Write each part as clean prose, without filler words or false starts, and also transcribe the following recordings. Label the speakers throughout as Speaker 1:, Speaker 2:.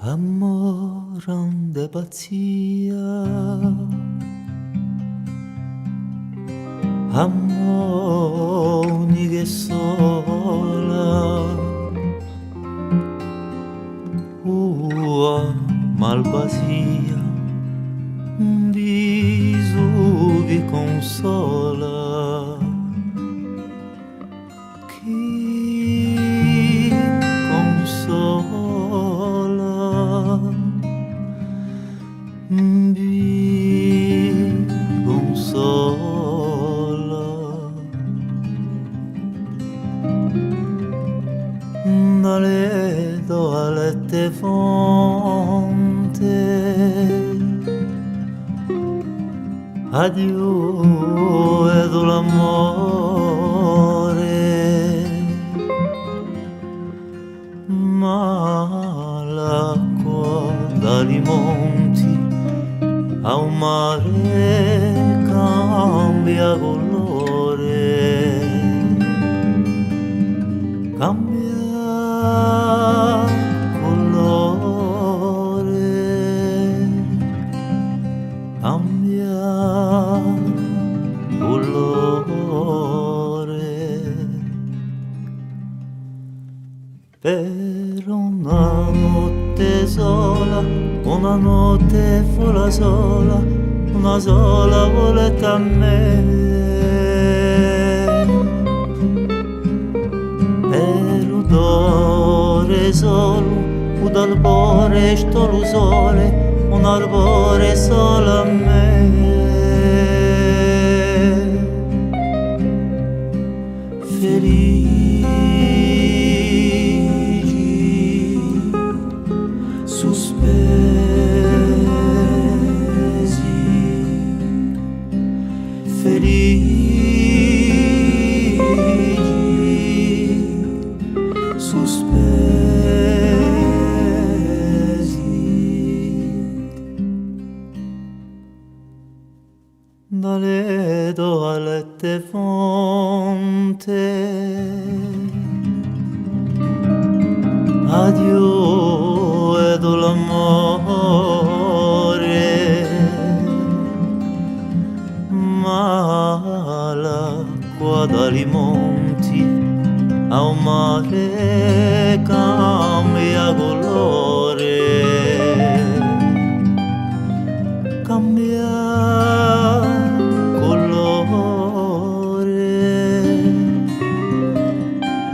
Speaker 1: Amore pazzia, amore sola, malvasia, un viso che consola. Chi consola, vi consola. Dalle toalette fonte, addio ed l'amore, ma l'acqua dai monti a un mare cambia colore, cambia colore, cambia colore. Per una notte sola, una notte fola sola, una sola voletta a me. Per l'odore solo, un arbore sto lo sole, un arbore solo a me. Felici, felici, sospesi, dalle toalette fonte, addio ed l'amore, ma l'acqua dai monti a un mare cambia colore, cambia colore,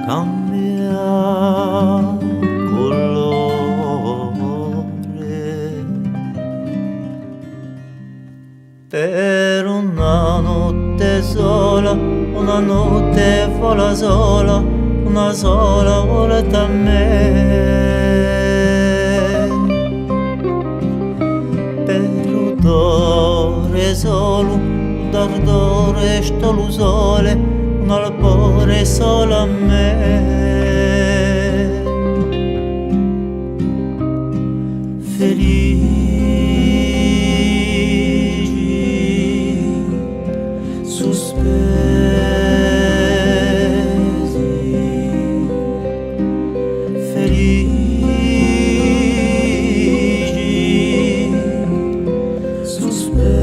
Speaker 1: cambia colore. Per una notte sola, una notte fola sola, una sola volta a me. Per l'odore solo, un ardore sto lo sole, un albore solo a me. Felici, felici, sospesi.